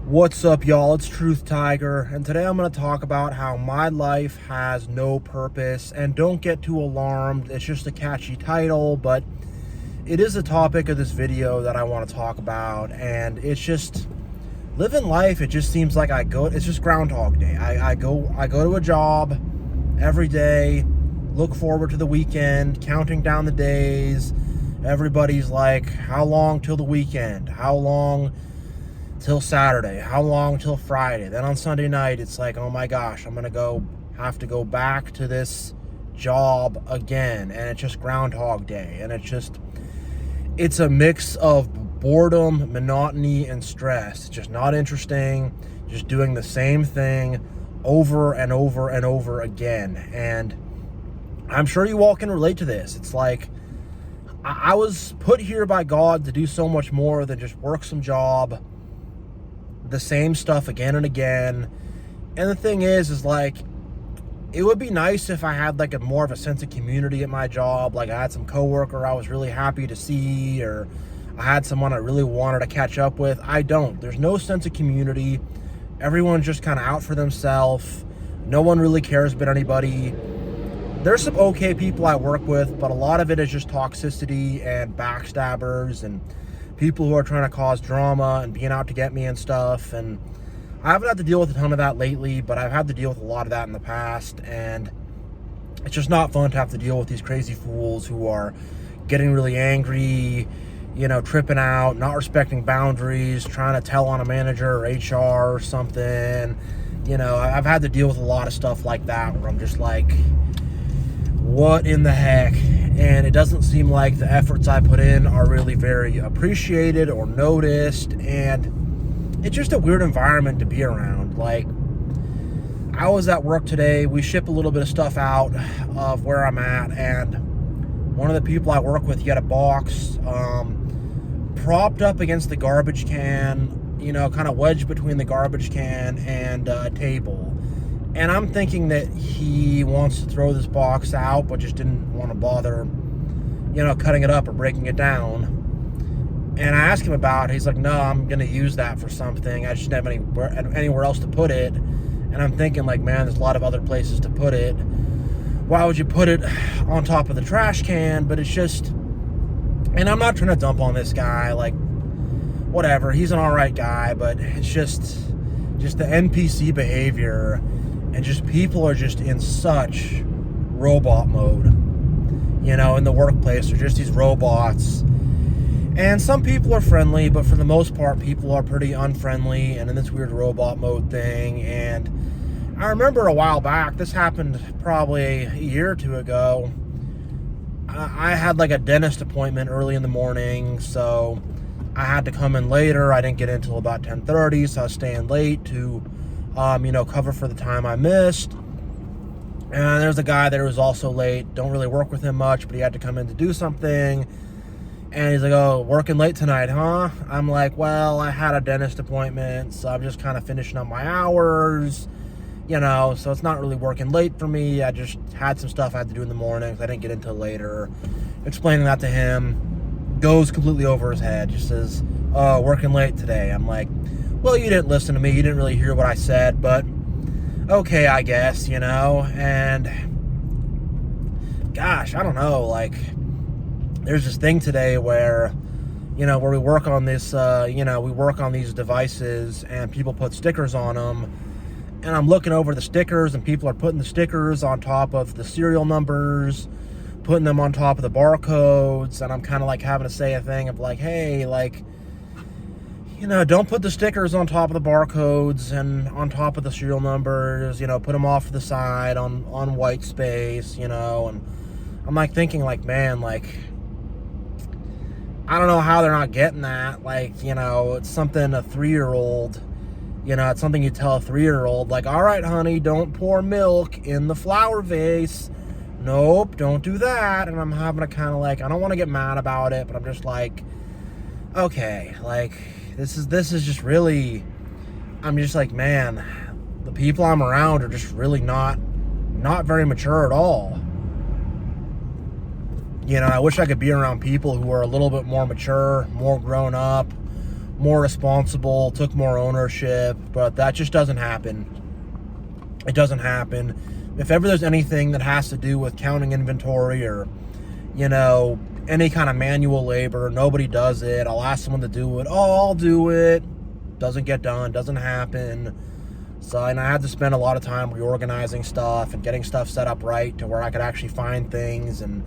What's up, y'all? It's TruthTiger, and today I'm going to talk about how my life has no purpose. And don't get too alarmed, it's just a catchy title, but it is a topic of this video that I want to talk about. And it's just living life. It just seems like it's just Groundhog Day. I go to a job every day, look forward to the weekend, counting down the days. Everybody's like, how long till the weekend? How long till Saturday? How long till Friday? Then on Sunday night, it's like, oh my gosh, I'm gonna have to go back to this job again. And it's just Groundhog Day. And it's a mix of boredom, monotony, and stress. It's just not interesting, just doing the same thing over and over and over again. And I'm sure you all can relate to this. It's like, I was put here by God to do so much more than just work some job, the same stuff again and again. And the thing is like, it would be nice if I had like more of a sense of community at my job. Like I had some coworker I was really happy to see, or I had someone I really wanted to catch up with. I don't. There's no sense of community. Everyone's just kind of out for themselves. No one really cares about anybody. There's some okay people I work with, but a lot of it is just toxicity and backstabbers and people who are trying to cause drama and being out to get me and stuff. And I haven't had to deal with a ton of that lately, but I've had to deal with a lot of that in the past. And it's just not fun to have to deal with these crazy fools who are getting really angry, tripping out, not respecting boundaries, trying to tell on a manager or HR or something. I've had to deal with a lot of stuff like that where I'm just like, what in the heck? And it doesn't seem like the efforts I put in are really very appreciated or noticed. And it's just a weird environment to be around. Like, I was at work today. We ship a little bit of stuff out of where I'm at. And one of the people I work with, he had a box propped up against the garbage can, kind of wedged between the garbage can and a table. And I'm thinking that he wants to throw this box out, but just didn't want to bother, cutting it up or breaking it down. And I asked him about it. He's like, no, I'm going to use that for something. I just didn't have anywhere else to put it. And I'm thinking like, man, there's a lot of other places to put it. Why would you put it on top of the trash can? But it's just, and I'm not trying to dump on this guy. Like, whatever. He's an all right guy, but it's just the NPC behavior. And just people are just in such robot mode, in the workplace. They're just these robots. And some people are friendly, but for the most part, people are pretty unfriendly and in this weird robot mode thing. And I remember a while back, this happened probably a year or two ago. I had like a dentist appointment early in the morning, so I had to come in later. I didn't get in until about 10:30, so I was staying late to cover for the time I missed. And there's a guy there who was also late. Don't really work with him much, but he had to come in to do something. And he's like, oh, working late tonight, huh? I'm like, well, I had a dentist appointment, so I'm just kind of finishing up my hours, so it's not really working late for me. I just had some stuff I had to do in the morning, so I didn't get into it later. Explaining that to him, goes completely over his head, just says, oh, working late today. I'm like, well, you didn't listen to me. You didn't really hear what I said, but okay, I guess, and gosh, I don't know, like, there's this thing today where, where we work on this, we work on these devices and people put stickers on them, and I'm looking over the stickers and people are putting the stickers on top of the serial numbers, putting them on top of the barcodes, and I'm kind of like having to say a thing of like, hey, like, don't put the stickers on top of the barcodes and on top of the serial numbers, put them off to the side on white space, and I'm like thinking like, man, like, I don't know how they're not getting that. Like, it's something a 3-year-old, it's something you tell a 3-year-old, like, all right, honey, don't pour milk in the flower vase. Nope, don't do that. And I'm having to kind of like, I don't want to get mad about it, but I'm just like, okay, like, this is just really, I'm just like, man, the people I'm around are just really not very mature at all. I wish I could be around people who are a little bit more mature, more grown up, more responsible, took more ownership, but that just doesn't happen. It doesn't happen. If ever there's anything that has to do with counting inventory or, any kind of manual labor, nobody does it. I'll ask someone to do it. Oh, I'll do it. Doesn't get done, doesn't happen. So, and I had to spend a lot of time reorganizing stuff and getting stuff set up right to where I could actually find things and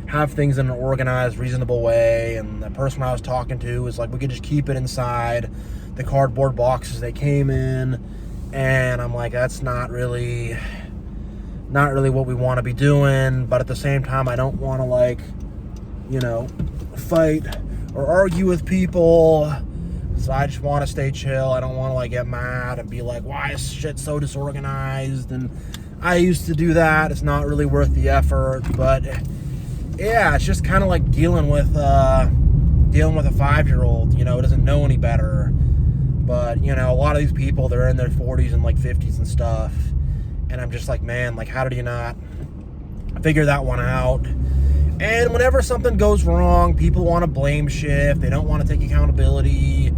have things in an organized, reasonable way. And the person I was talking to was like, we could just keep it inside the cardboard boxes they came in. And I'm like, that's not really what we want to be doing. But at the same time, I don't want to fight or argue with people. So I just want to stay chill. I don't want to get mad and be like, why is shit so disorganized? And I used to do that. It's not really worth the effort. But yeah, it's just kind of like dealing with a 5-year-old, who doesn't know any better. But, a lot of these people, they're in their 40s and 50s and stuff. And I'm just like, man, how did you not figure that one out? And whenever something goes wrong, people want to blame shift. They don't want to take accountability.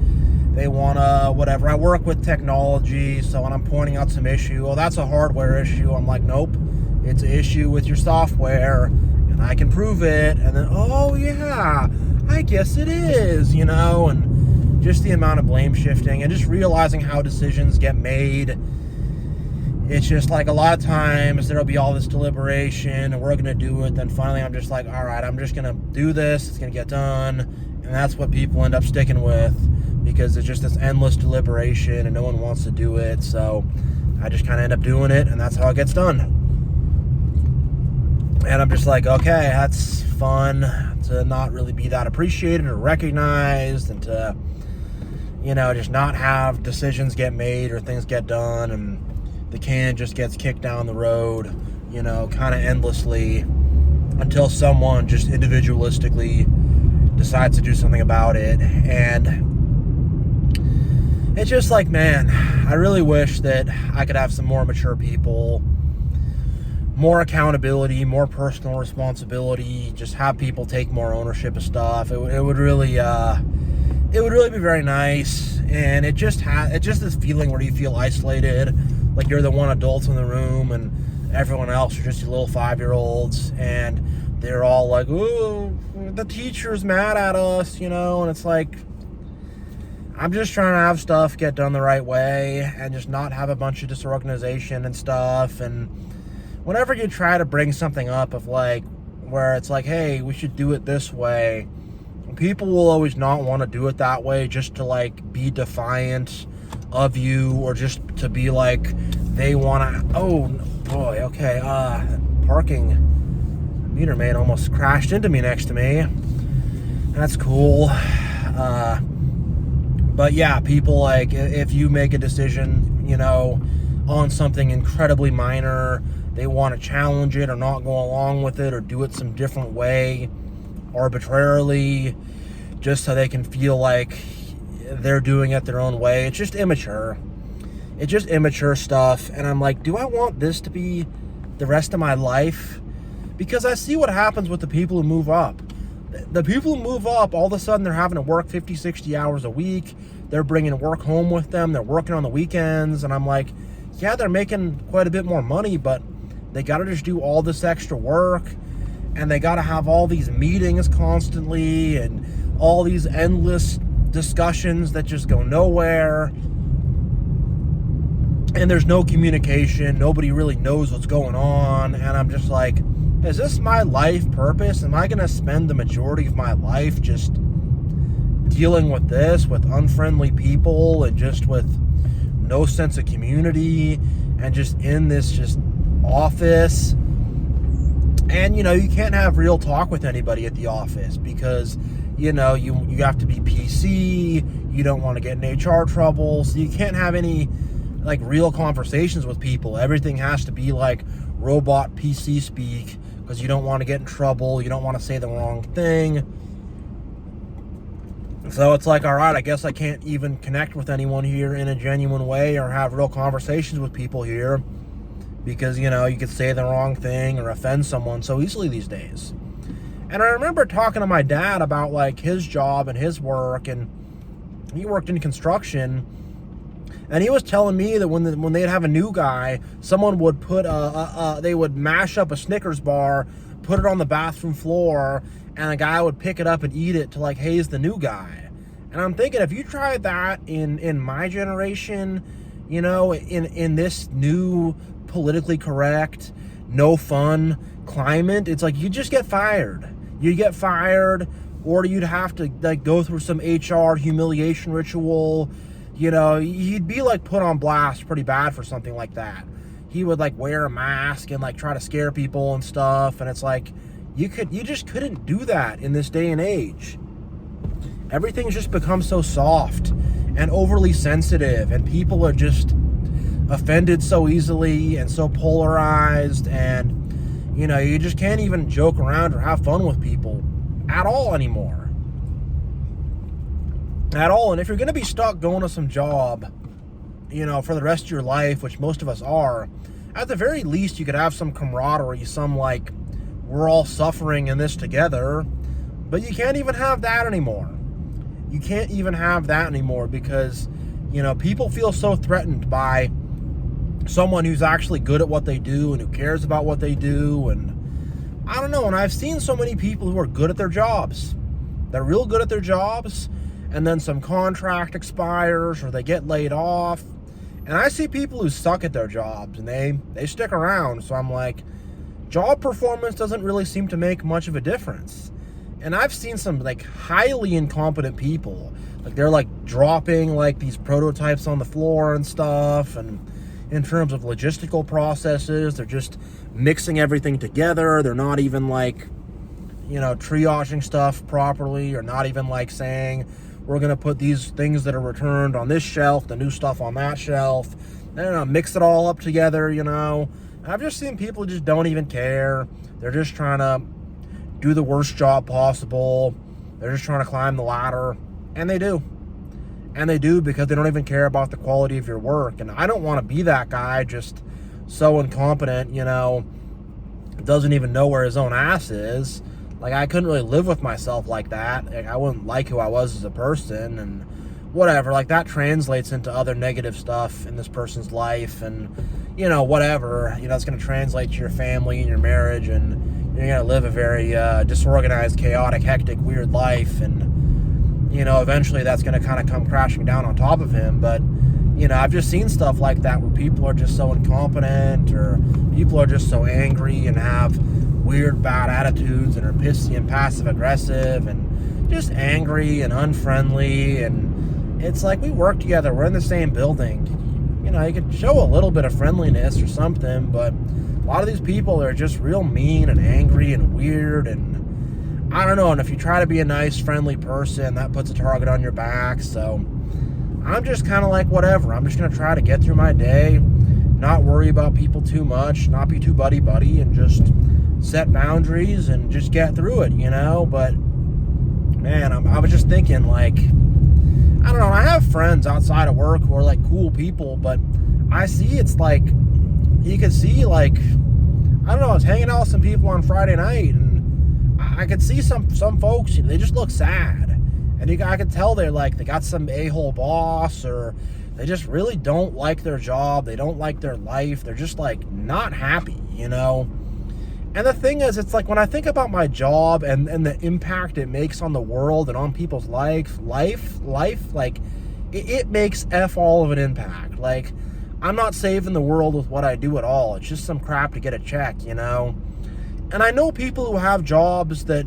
They want to whatever. I work with technology, so when I'm pointing out some issue, that's a hardware issue. I'm like, nope, it's an issue with your software, and I can prove it. And then, oh yeah, I guess it is, and just the amount of blame shifting and just realizing how decisions get made. It's just a lot of times there'll be all this deliberation and we're going to do it. Then finally I'm just like, all right, I'm just going to do this. It's going to get done. And that's what people end up sticking with because it's just this endless deliberation and no one wants to do it. So I just kind of end up doing it and that's how it gets done. And I'm just like, okay, that's fun to not really be that appreciated or recognized and to, just not have decisions get made or things get done and the can just gets kicked down the road, kind of endlessly until someone just individualistically decides to do something about it. And it's just like, man, I really wish that I could have some more mature people, more accountability, more personal responsibility, just have people take more ownership of stuff. It would really be very nice. And it's just this feeling where you feel isolated, like you're the one adult in the room and everyone else are just your little 5-year-olds and they're all like, ooh, the teacher's mad at us, and it's like, I'm just trying to have stuff get done the right way and just not have a bunch of disorganization and stuff. And whenever you try to bring something up of where it's like, hey, we should do it this way, people will always not want to do it that way just to be defiant of you or just to be they want to, oh boy, okay, parking meter maid almost crashed into me next to me. That's cool. But yeah, people if you make a decision, on something incredibly minor, they want to challenge it or not go along with it or do it some different way arbitrarily just so they can feel like they're doing it their own way. It's just immature. It's just immature stuff. And I'm like, do I want this to be the rest of my life? Because I see what happens with the people who move up. The people who move up, all of a sudden they're having to work 50, 60 hours a week. They're bringing work home with them. They're working on the weekends. And I'm like, yeah, they're making quite a bit more money, but they got to just do all this extra work. And they got to have all these meetings constantly and all these endless discussions that just go nowhere. And there's no communication. Nobody really knows what's going on. And I'm just like, is this my life purpose? Am I going to spend the majority of my life just dealing with this, with unfriendly people and just with no sense of community and just in this just office? And, you can't have real talk with anybody at the office because, you have to be PC. You don't want to get in HR trouble. So you can't have any, real conversations with people. Everything has to be robot PC speak because you don't want to get in trouble. You don't want to say the wrong thing. So it's all right, I guess I can't even connect with anyone here in a genuine way or have real conversations with people here because, you could say the wrong thing or offend someone so easily these days. And I remember talking to my dad about his job and his work, and he worked in construction, and he was telling me that when they'd have a new guy, someone would put they would mash up a Snickers bar, put it on the bathroom floor, and a guy would pick it up and eat it to like haze the new guy. And I'm thinking, if you tried that in my generation, you know, in this new politically correct, no fun climate, it's like you just get fired. You'd get fired, or you'd have to like go through some HR humiliation ritual. You know, he'd be like put on blast pretty bad for something like that. He would like wear a mask and like try to scare people and stuff. And it's like, you just couldn't do that in this day and age. Everything's just become so soft and overly sensitive, and people are just offended so easily and so polarized, and you know, you just can't even joke around or have fun with people at all anymore. At all. And if you're going to be stuck going to some job, you know, for the rest of your life, which most of us are, at the very least you could have some camaraderie, some like, we're all suffering in this together. But you can't even have that anymore. You can't even have that anymore because, you know, people feel so threatened by someone who's actually good at what they do and who cares about what they do. And I don't know, and I've seen so many people who are good at their jobs. They're real good at their jobs, and then some contract expires or they get laid off. And I see people who suck at their jobs and they stick around. So I'm like, job performance doesn't really seem to make much of a difference. And I've seen some like highly incompetent people, like they're like dropping like these prototypes on the floor and stuff. And in terms of logistical processes, they're just mixing everything together. They're not even like, you know, triaging stuff properly, or not even like saying, we're going to put these things that are returned on this shelf, the new stuff on that shelf. They're going to mix it all up together, you know. I've just seen people who just don't even care. They're just trying to do the worst job possible. They're just trying to climb the ladder. And they do. And they do because they don't even care about the quality of your work. And I don't want to be that guy, just so incompetent, you know, doesn't even know where his own ass is. Like, I couldn't really live with myself like that. Like, I wouldn't like who I was as a person, and whatever. Like, that translates into other negative stuff in this person's life, and, you know, whatever. You know, it's going to translate to your family and your marriage, and you're going to live a very disorganized, chaotic, hectic, weird life, and, you know, eventually that's going to kind of come crashing down on top of him. But, you know, I've just seen stuff like that where people are just so incompetent, or people are just so angry and have weird, bad attitudes and are pissy and passive-aggressive and just angry and unfriendly. And it's like, we work together. We're in the same building. You know, you could show a little bit of friendliness or something, but a lot of these people are just real mean and angry and weird. And I don't know. And if you try to be a nice, friendly person, that puts a target on your back. So I'm just kind of like, whatever. I'm just going to try to get through my day, not worry about people too much, not be too buddy-buddy, and just set boundaries and just get through it, you know. But man, I was just thinking, like, I don't know, I have friends outside of work who are like cool people, but I see it's like, you can see, like, I don't know, I was hanging out with some people on Friday night, and I could see some folks, you know, they just look sad, and I could tell they're like, they got some a-hole boss, or they just really don't like their job, they don't like their life, they're just like not happy, you know. And the thing is, it's like, when I think about my job and the impact it makes on the world and on people's life, like, it makes F all of an impact. Like, I'm not saving the world with what I do at all. It's just some crap to get a check, you know? And I know people who have jobs that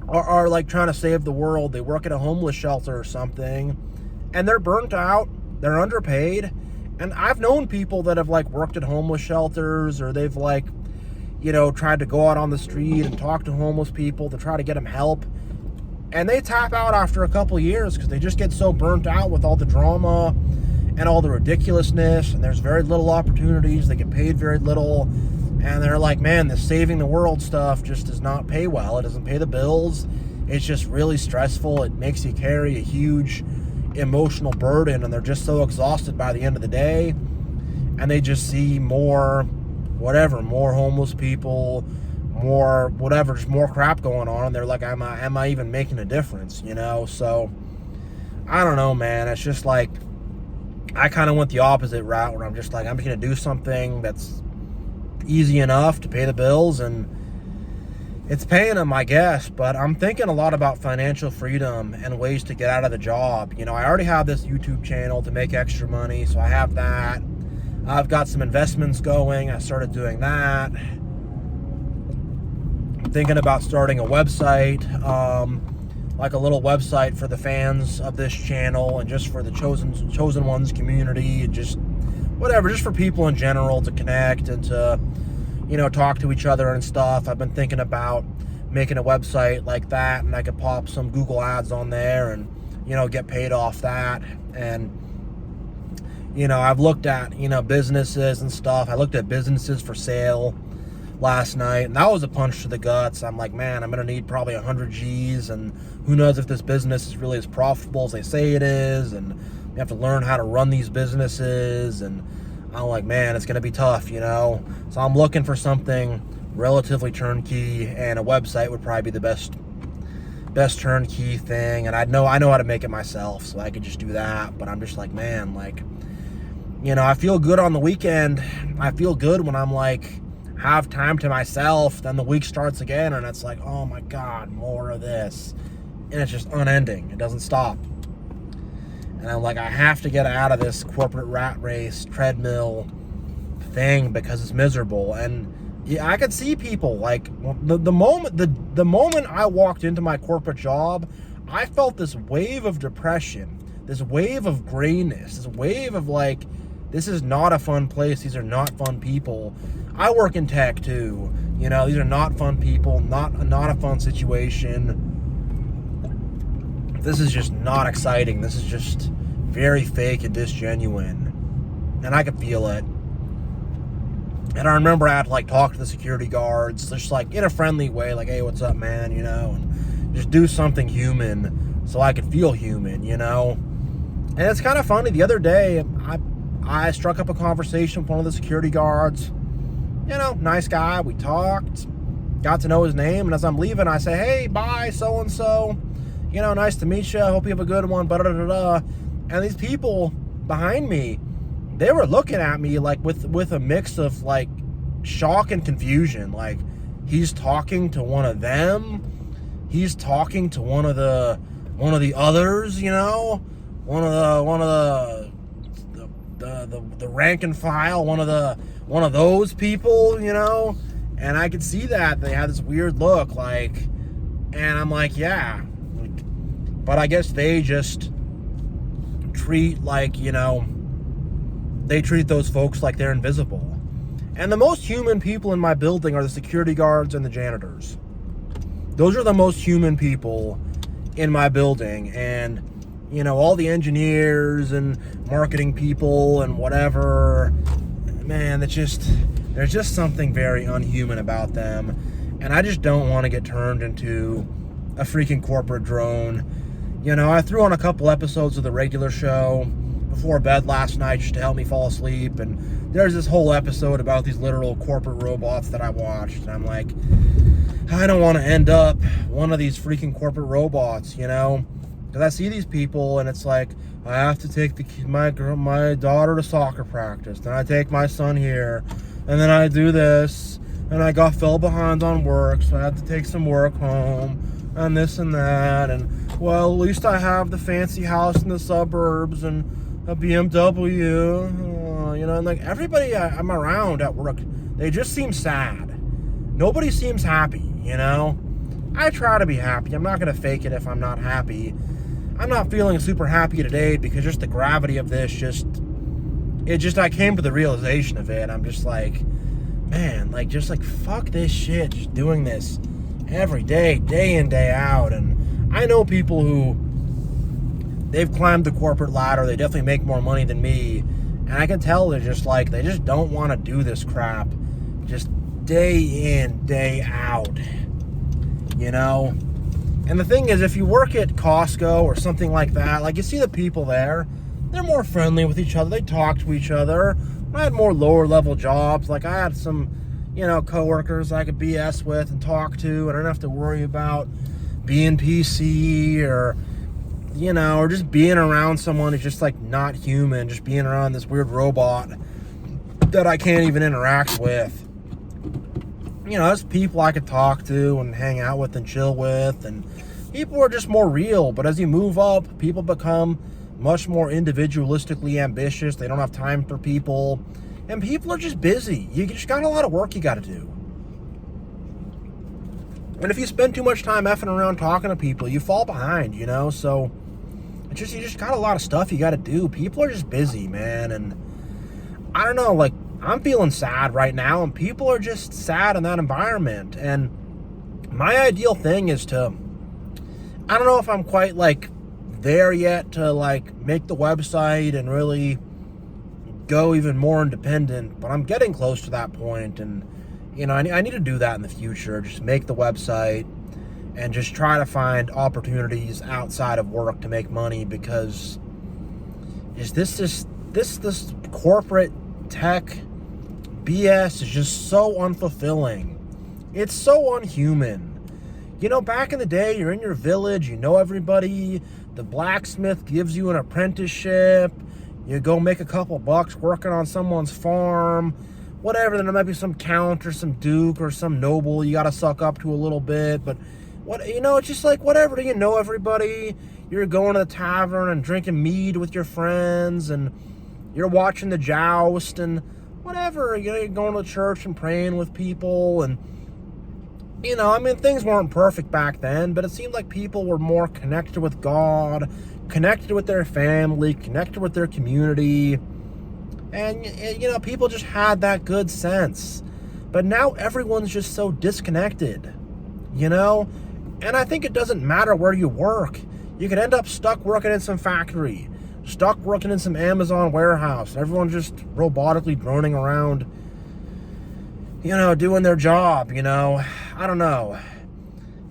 are like trying to save the world. They work at a homeless shelter or something, and they're burnt out, they're underpaid. And I've known people that have like worked at homeless shelters, or they've like, you know, tried to go out on the street and talk to homeless people to try to get them help. And they tap out after a couple of years because they just get so burnt out with all the drama and all the ridiculousness, and there's very little opportunities. They get paid very little. And they're like, man, this saving the world stuff just does not pay well. It doesn't pay the bills. It's just really stressful. It makes you carry a huge emotional burden, and they're just so exhausted by the end of the day. And they just see more homeless people, more whatever, just more crap going on, and they're like, am I even making a difference, you know? So I don't know, man. It's just like, I kind of went the opposite route where I'm just like, I'm just going to do something that's easy enough to pay the bills, and it's paying them, I guess. But I'm thinking a lot about financial freedom and ways to get out of the job. You know, I already have this YouTube channel to make extra money, so I have that. I've got some investments going. I started doing that. I'm thinking about starting a website, like a little website for the fans of this channel and just for the chosen ones community, and just whatever, just for people in general to connect and to, you know, talk to each other and stuff. I've been thinking about making a website like that, and I could pop some Google ads on there and, you know, get paid off that. And, you know, I've looked at, you know, businesses and stuff. I looked at businesses for sale last night, and that was a punch to the guts. I'm like, man, I'm gonna need probably 100 G's, and who knows if this business is really as profitable as they say it is, and you have to learn how to run these businesses. And I'm like, man, it's gonna be tough, you know. So I'm looking for something relatively turnkey, and a website would probably be the best turnkey thing. And I know how to make it myself, so I could just do that. But I'm just like, man, like, you know, I feel good on the weekend. I feel good when I'm like, have time to myself. Then the week starts again, and it's like, oh my God, more of this. And it's just unending. It doesn't stop. And I'm like, I have to get out of this corporate rat race treadmill thing because it's miserable. And yeah, I could see people like the moment I walked into my corporate job, I felt this wave of depression, this wave of grayness, this wave of like, this is not a fun place. These are not fun people. I work in tech too. You know, these are not fun people, not a fun situation. This is just not exciting. This is just very fake and disgenuine. And I could feel it. And I remember I had to like talk to the security guards, just like in a friendly way, like, hey, what's up, man, you know, and just do something human so I could feel human, you know. And it's kind of funny. The other day, I struck up a conversation with one of the security guards. You know, nice guy. We talked, got to know his name, and as I'm leaving, I say, hey, bye, so-and-so. You know, nice to meet you. I hope you have a good one, da-da-da-da. And these people behind me, they were looking at me like with a mix of like shock and confusion. Like, he's talking to one of them. He's talking to one of the others, you know, one of the rank and file, one of those people, you know. And I could see that they had this weird look, like, and I'm like, yeah, but I guess they just treat, like, you know, they treat those folks like they're invisible. And the most human people in my building are the security guards and the janitors. Those are the most human people in my building. And, you know, all the engineers and marketing people and whatever, man, there's just something very unhuman about them. And I just don't want to get turned into a freaking corporate drone. You know, I threw on a couple episodes of the regular show before bed last night just to help me fall asleep, and there's this whole episode about these literal corporate robots that I watched, and I'm like, I don't want to end up one of these freaking corporate robots, you know, because I see these people and it's like, I have to take my daughter to soccer practice, then I take my son here, and then I do this, and I fell behind on work, so I had to take some work home, and this and that, and well, at least I have the fancy house in the suburbs and a BMW, you know, and like everybody I'm around at work, they just seem sad. Nobody seems happy, you know. I try to be happy. I'm not going to fake it if I'm not happy. I'm not feeling super happy today because just the gravity of this, I came to the realization of it. I'm just like, man, like, just like, fuck this shit, just doing this every day, day in, day out. And I know people who, they've climbed the corporate ladder, they definitely make more money than me, and I can tell they're just like, they just don't want to do this crap, just day in, day out, you know. And the thing is, if you work at Costco or something like that, like, you see the people there, they're more friendly with each other, they talk to each other. I had more lower level jobs, like I had some, you know, coworkers I could BS with and talk to, and I didn't have to worry about being PC or or just being around someone who's just like not human, just being around this weird robot that I can't even interact with. There's people I could talk to and hang out with and chill with, and people are just more real. But as you move up, people become much more individualistically ambitious. They don't have time for people, and people are just busy. You just got a lot of work you got to do. And if you spend too much time effing around talking to people, you fall behind, so you just got a lot of stuff you got to do. People are just busy, man. And I don't know, like, I'm feeling sad right now, and people are just sad in that environment. And my ideal thing is to, I don't know if I'm quite like there yet to like make the website and really go even more independent, but I'm getting close to that point. And I need to do that in the future. Just make the website and just try to find opportunities outside of work to make money, because this corporate tech BS is just so unfulfilling. It's so unhuman. Back in the day, you're in your village, you know everybody. The blacksmith gives you an apprenticeship. You go make a couple bucks working on someone's farm. Whatever, then there might be some count or some duke or some noble you got to suck up to a little bit. But, it's just like, whatever, you know everybody. You're going to the tavern and drinking mead with your friends, and you're watching the joust and whatever. You're going to church and praying with people. And, things weren't perfect back then, but it seemed like people were more connected with God, connected with their family, connected with their community. And, people just had that good sense. But now everyone's just so disconnected, And I think it doesn't matter where you work. You could end up stuck working in some factory, stuck working in some Amazon warehouse. Everyone's just robotically droning around, doing their job, I don't know.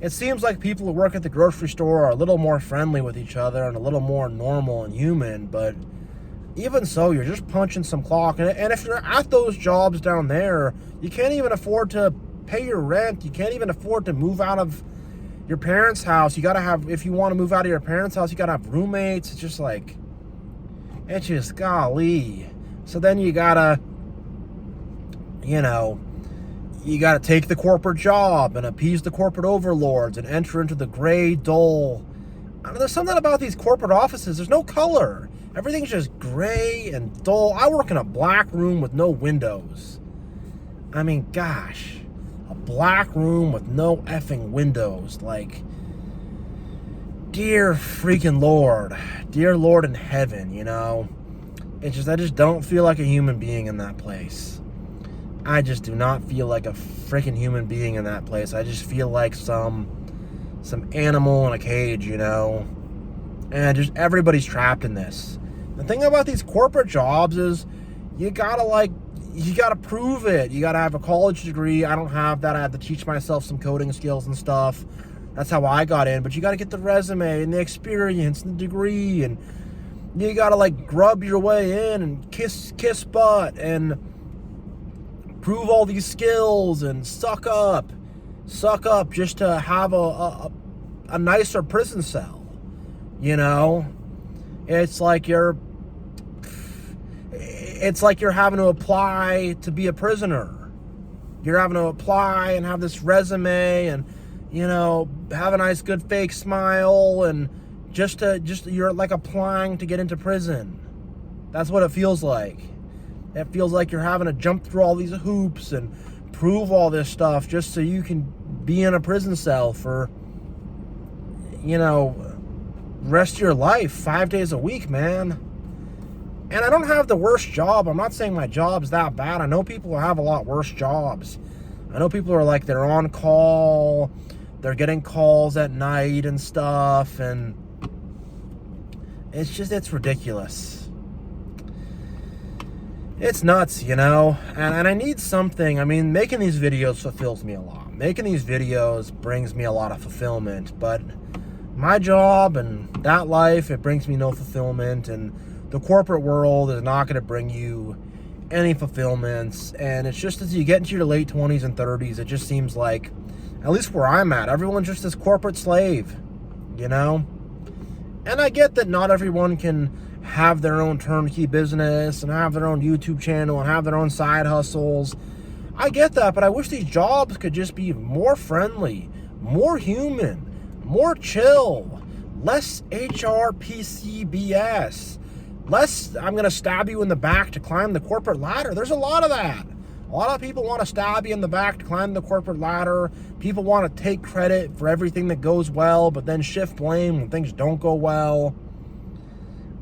It seems like people who work at the grocery store are a little more friendly with each other and a little more normal and human, but even so, you're just punching some clock. And if you're at those jobs down there, you can't even afford to pay your rent. You can't even afford to move out of your parents' house. You got to have, if you want to move out of your parents' house, you got to have roommates. It's just golly. So then you got to, you got to take the corporate job and appease the corporate overlords and enter into the gray, dull. I don't know, there's something about these corporate offices. There's no color. Everything's just gray and dull. I work in a black room with no windows. I mean, gosh, a black room with no effing windows. Like, dear freaking Lord, dear Lord in heaven, I just don't feel like a human being in that place. I just do not feel like a freaking human being in that place. I just feel like some animal in a cage, And just everybody's trapped in this. The thing about these corporate jobs is you gotta prove it. You gotta have a college degree. I don't have that. I had to teach myself some coding skills and stuff. That's how I got in. But you gotta get the resume and the experience and the degree, and you gotta grub your way in and kiss butt and prove all these skills and suck up just to have a nicer prison cell. It's like you're having to apply to be a prisoner. You're having to apply and have this resume and, have a nice good fake smile, and you're like applying to get into prison. That's what it feels like. It feels like you're having to jump through all these hoops and prove all this stuff just so you can be in a prison cell for, rest of your life, 5 days a week, man. And I don't have the worst job. I'm not saying my job's that bad. I know people who have a lot worse jobs. I know people who are they're on call, they're getting calls at night and stuff, and it's ridiculous. It's nuts, and I need something. I mean, making these videos fulfills me a lot. Making these videos brings me a lot of fulfillment, but my job and that life, it brings me no fulfillment, and the corporate world is not going to bring you any fulfillments. And it's just as you get into your late 20s and 30s, it just seems like, at least where I'm at, everyone's just this corporate slave, And I get that not everyone can have their own turnkey business and have their own YouTube channel and have their own side hustles. I get that, but I wish these jobs could just be more friendly, more human, more chill, less HRPC BS, less I'm going to stab you in the back to climb the corporate ladder. There's a lot of that. A lot of people want to stab you in the back to climb the corporate ladder. People want to take credit for everything that goes well, but then shift blame when things don't go well.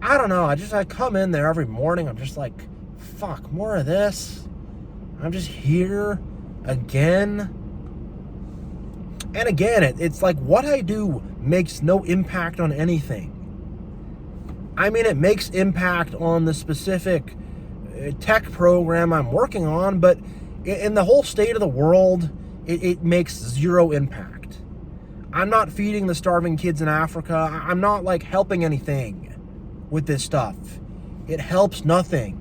I don't know. I come in there every morning. I'm just like, fuck, more of this. I'm just here again. And again, it's like what I do makes no impact on anything. I mean, it makes impact on the specific tech program I'm working on, but in the whole state of the world, it makes zero impact. I'm not feeding the starving kids in Africa. I'm not like helping anything with this stuff. It helps nothing.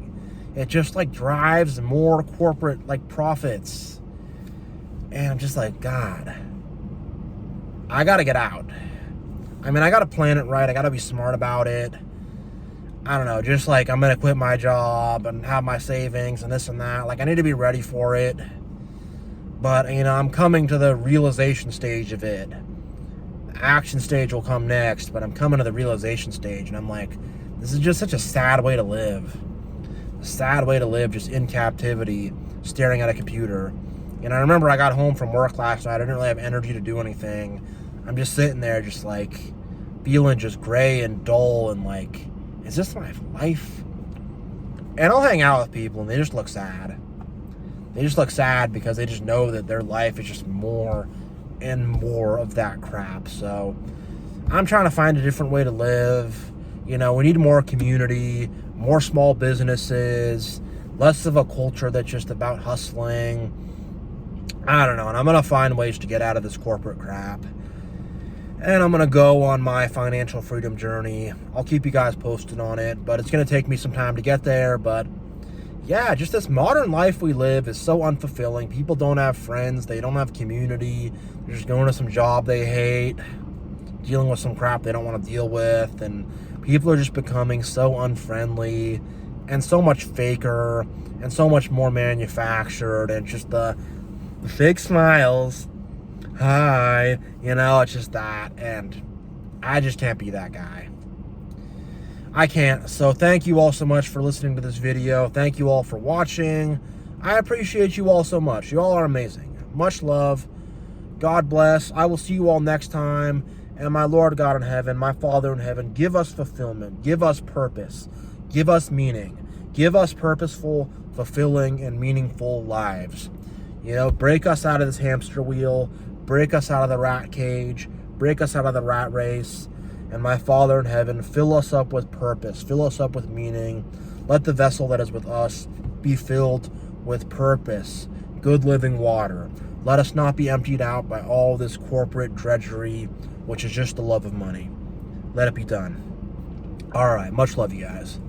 It just like drives more corporate like profits. And I'm just like, God, I gotta get out. I mean, I gotta plan it right. I gotta be smart about it. I don't know, just like I'm gonna quit my job and have my savings and this and that. Like I need to be ready for it. But, you know, I'm coming to the realization stage of it. The action stage will come next, but I'm coming to the realization stage, and I'm like, this is just such a sad way to live. A sad way to live, just in captivity, staring at a computer. And I remember I got home from work last night. I didn't really have energy to do anything. I'm just sitting there just like feeling just gray and dull and like, is this my life? And I'll hang out with people and they just look sad. They just look sad because they just know that their life is just more and more of that crap. So I'm trying to find a different way to live. You know, we need more community, more small businesses, less of a culture that's just about hustling. I don't know. And I'm going to find ways to get out of this corporate crap. And I'm going to go on my financial freedom journey. I'll keep you guys posted on it, but it's going to take me some time to get there. But yeah, just this modern life we live is so unfulfilling. People don't have friends. They don't have community. They're just going to some job they hate, dealing with some crap they don't want to deal with. And people are just becoming so unfriendly and so much faker and so much more manufactured, and just the fake smiles. Hi, you know, it's just that. And I just can't be that guy. I can't. So thank you all so much for listening to this video. Thank you all for watching. I appreciate you all so much. You all are amazing. Much love. God bless. I will see you all next time. And my Lord God in heaven, my Father in heaven, give us fulfillment. Give us purpose. Give us meaning. Give us purposeful, fulfilling, and meaningful lives. You know, break us out of this hamster wheel. Break us out of the rat cage. Break us out of the rat race. And my Father in heaven, fill us up with purpose. Fill us up with meaning. Let the vessel that is with us be filled with purpose, good living water. Let us not be emptied out by all this corporate drudgery, which is just the love of money. Let it be done. All right. Much love, you guys.